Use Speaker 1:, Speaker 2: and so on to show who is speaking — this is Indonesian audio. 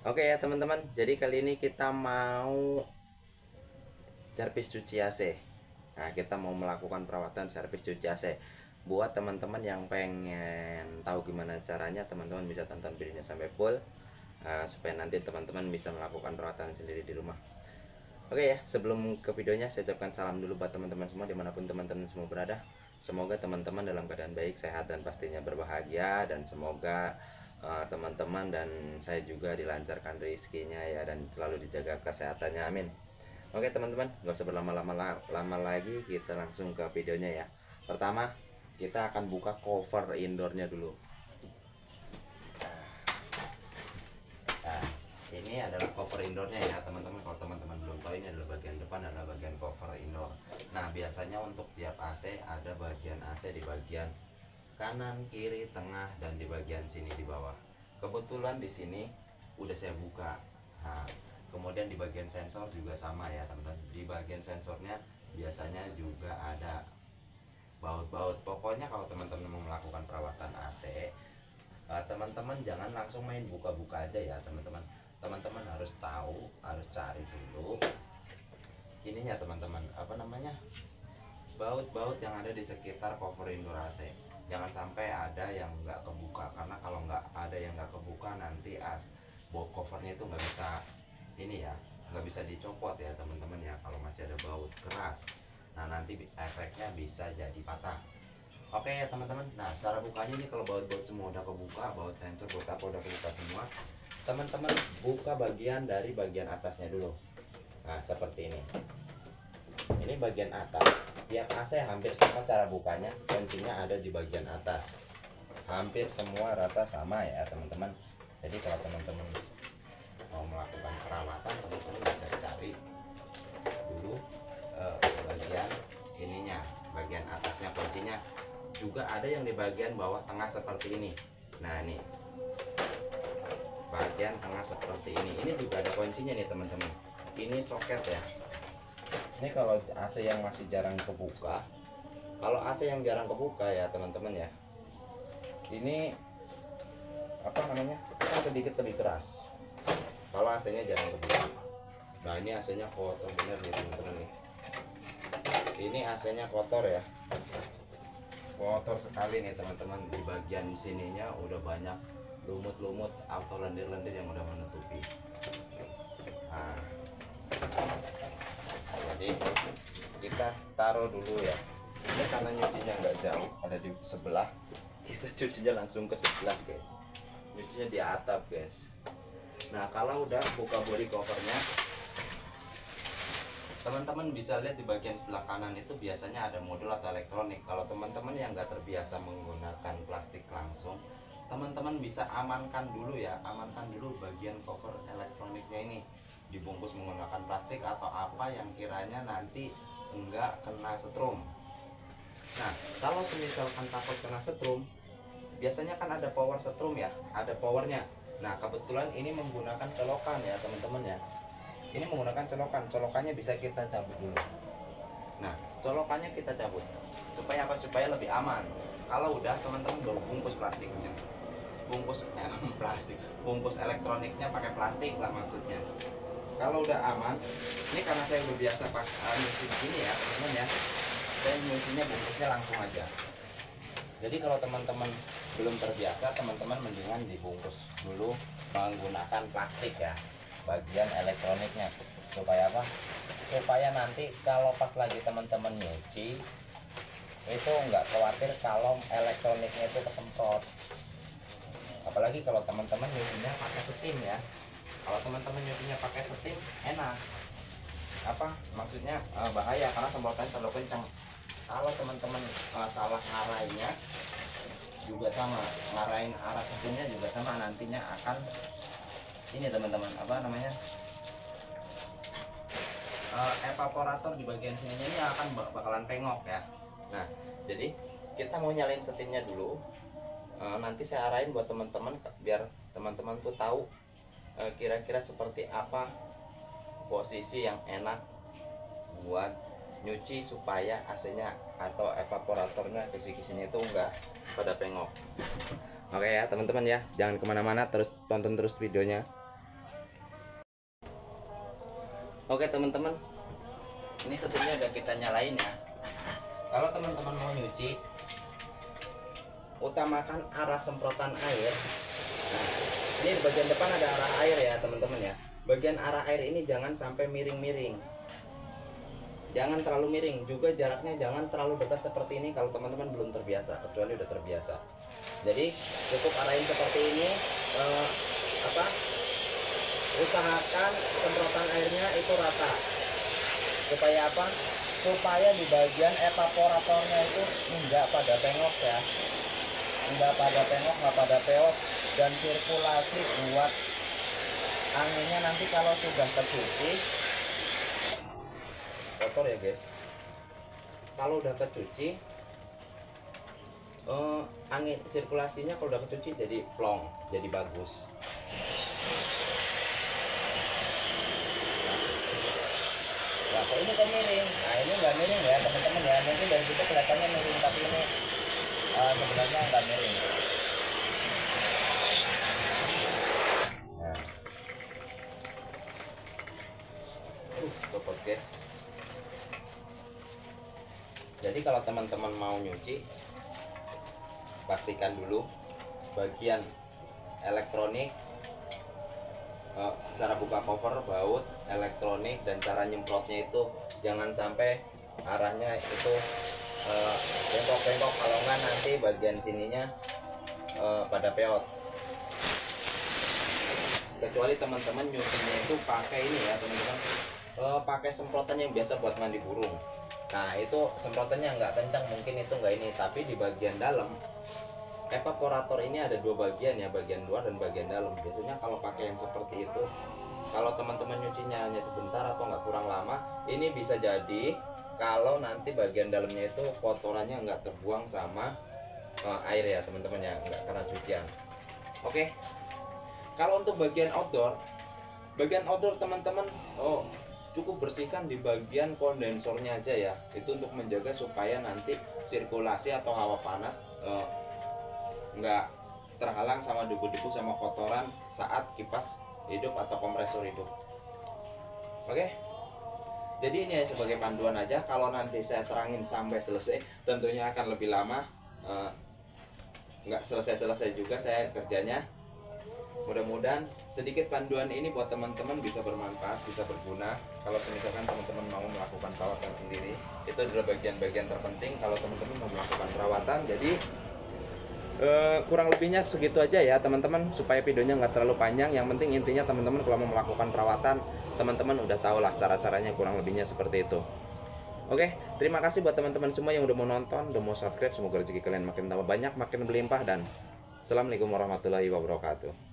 Speaker 1: Oke ya teman-teman, jadi kali ini kita mau servis cuci AC. Nah, kita mau melakukan perawatan servis cuci AC. Buat teman-teman yang pengen tahu gimana caranya, teman-teman bisa tonton videonya sampai full, supaya nanti teman-teman bisa melakukan perawatan sendiri di rumah. Oke ya, sebelum ke videonya saya ucapkan salam dulu buat teman-teman semua dimanapun teman-teman semua berada. Semoga teman-teman dalam keadaan baik, sehat, dan pastinya berbahagia. Dan semoga teman-teman dan saya juga dilancarkan rezekinya ya, dan selalu dijaga kesehatannya, amin. Oke teman-teman, gak usah berlama-lama lagi, kita langsung ke videonya ya. Pertama, kita akan buka cover indoornya dulu. Nah, ini adalah cover indoornya ya teman-teman. Kalau teman-teman belum tahu, ini adalah bagian depan, adalah bagian cover indoor. Nah, biasanya untuk tiap AC ada bagian AC di bagian kanan, kiri, tengah, dan di bagian sini di bawah. Kebetulan di sini udah saya buka. Nah, kemudian di bagian sensor juga sama ya teman-teman. Di bagian sensornya biasanya juga ada baut-baut. Pokoknya kalau teman-teman mau melakukan perawatan AC, teman-teman jangan langsung main buka-buka aja ya teman-teman. Teman-teman harus tahu, harus cari dulu ininya teman-teman, apa namanya, baut-baut yang ada di sekitar cover indoor AC. Jangan sampai ada yang nggak kebuka, karena kalau nggak ada yang nggak kebuka nanti covernya itu nggak bisa ini ya, nggak bisa dicopot ya teman-teman ya, kalau masih ada baut keras. Nah, nanti efeknya bisa jadi patah. Oke ya teman-teman. Nah, cara bukanya ini, kalau baut-baut semua udah kebuka, baut sensor, baut apa udah kebuka semua, teman-teman buka bagian dari bagian atasnya dulu. Nah, seperti ini. Ini bagian atas. Tiap AC hampir sama cara bukanya, kuncinya ada di bagian atas. Hampir semua rata sama ya teman-teman. Jadi kalau teman-teman mau melakukan perawatan, teman-teman bisa cari dulu bagian ininya, bagian atasnya kuncinya. Juga ada yang di bagian bawah tengah seperti ini. Nah, ini bagian tengah seperti ini. Ini juga ada kuncinya nih teman-teman. Ini soket ya. Ini kalau AC yang masih jarang kebuka, kalau AC yang jarang kebuka ya teman-teman ya, ini apa namanya, kan sedikit lebih keras kalau AC-nya jarang kebuka. Nah, ini AC-nya kotor bener nih teman-teman nih. Ini AC-nya kotor ya, kotor sekali nih teman-teman. Di bagian sininya udah banyak lumut-lumut atau lendir-lendir yang udah menutupi. Nah, jadi kita taruh dulu ya. Ini karena nyucinya nggak jauh, ada di sebelah, kita cucinya langsung ke sebelah guys, nyucinya di atap guys. Nah, kalau udah buka body covernya, teman-teman bisa lihat di bagian sebelah kanan itu biasanya ada modul atau elektronik. Kalau teman-teman yang nggak terbiasa menggunakan plastik langsung, teman-teman bisa amankan dulu ya, amankan dulu bagian cover elektroniknya ini, dibungkus menggunakan plastik atau apa yang kiranya nanti enggak kena setrum. Nah, kalau misalkan takut kena setrum, biasanya kan ada power setrum ya, ada powernya. Nah, kebetulan ini menggunakan colokan ya teman-teman ya. Ini menggunakan colokan, colokannya bisa kita cabut dulu. Nah, colokannya kita cabut supaya apa? Supaya lebih aman. Kalau udah, teman-teman baru bungkus plastiknya, bungkus elektroniknya pakai plastik lah maksudnya. Kalau udah aman, ini karena saya udah biasa pakai nyuci begini ya teman-teman ya, saya nyucinya bungkusnya langsung aja. Jadi kalau teman-teman belum terbiasa, teman-teman mendingan dibungkus dulu menggunakan plastik ya, bagian elektroniknya. Supaya apa? Supaya nanti kalau pas lagi teman-teman nyuci itu nggak khawatir kalau elektroniknya itu kesemprot. Apalagi kalau teman-teman nyucinya pakai steam ya. Kalau teman-teman nyucinya pakai steam enak, apa maksudnya, bahaya karena semprotannya terlalu kencang. Kalau teman-teman salah ngarainnya juga sama, ngarain arah steamnya juga sama, nantinya akan ini teman-teman, apa namanya, evaporator di bagian sininya ini akan bakalan pengok ya. Nah, jadi kita mau nyalain steamnya dulu. Nanti saya arahin buat teman-teman biar teman-teman tuh tahu kira-kira seperti apa posisi yang enak buat nyuci supaya AC-nya atau evaporatornya kisi-kisinya itu enggak pada pengok. Oke ya teman-teman ya, jangan kemana-mana, terus tonton terus videonya. Oke teman-teman, ini setirnya udah kita nyalain ya. Kalau teman-teman mau nyuci, utamakan arah semprotan air. Nah, ini di bagian depan ada arah air ya teman-teman ya. Bagian arah air ini jangan sampai miring-miring, jangan terlalu miring, juga jaraknya jangan terlalu dekat seperti ini kalau teman-teman belum terbiasa, kecuali udah terbiasa. Jadi cukup arahin seperti ini. Usahakan semprotan airnya itu rata, supaya apa? Supaya di bagian evaporatornya itu enggak pada pengok ya, enggak pada pengok, enggak pada peot, dan sirkulasi buat anginnya nanti kalau sudah tercuci kotor ya guys. Kalau udah tercuci angin sirkulasinya kalau udah kecuci jadi plong, jadi bagus. Nah, kalau ini kok miring, nah ini nggak miring ya teman-teman ya, mungkin dari situ kelihatannya miring tapi ini sebenarnya nggak miring. Nah, copot guys. Jadi kalau teman-teman mau nyuci, pastikan dulu bagian elektronik, cara buka cover, baut, elektronik, dan cara nyemprotnya itu jangan sampai arahnya itu bengkok-bengkok, kalau nggak nanti bagian sininya pada peot. Kecuali teman-teman nyucinya itu pakai ini ya teman-teman, pakai semprotan yang biasa buat mandi burung. Nah itu semprotannya nggak kencang, mungkin itu nggak ini, tapi di bagian dalam evaporator ini ada dua bagian ya, bagian luar dan bagian dalam. Biasanya kalau pakai yang seperti itu, kalau teman-teman nyucinya hanya sebentar atau nggak kurang lama, ini bisa jadi kalau nanti bagian dalamnya itu kotorannya nggak terbuang sama air ya teman-teman ya, nggak karena cucian. Oke, kalau untuk bagian outdoor teman-teman cukup bersihkan di bagian kondensornya aja ya, itu untuk menjaga supaya nanti sirkulasi atau hawa panas nggak terhalang sama debu-debu sama kotoran saat kipas hidup atau kompresor hidup. Oke, jadi ini ya sebagai panduan aja. Kalau nanti saya terangin sampai selesai tentunya akan lebih lama, nggak selesai-selesai juga saya kerjanya. Mudah-mudahan sedikit panduan ini buat teman-teman bisa bermanfaat, bisa berguna. Kalau misalkan teman-teman mau melakukan perawatan sendiri, itu adalah bagian-bagian terpenting kalau teman-teman mau melakukan perawatan. Jadi kurang lebihnya segitu aja ya teman-teman, supaya videonya nggak terlalu panjang. Yang penting intinya teman-teman kalau mau melakukan perawatan, teman-teman udah tahu lah cara-caranya, kurang lebihnya seperti itu. Oke, terima kasih buat teman-teman semua yang udah mau nonton, udah mau subscribe. Semoga rezeki kalian makin tambah banyak, makin berlimpah, dan assalamualaikum warahmatullahi wabarakatuh.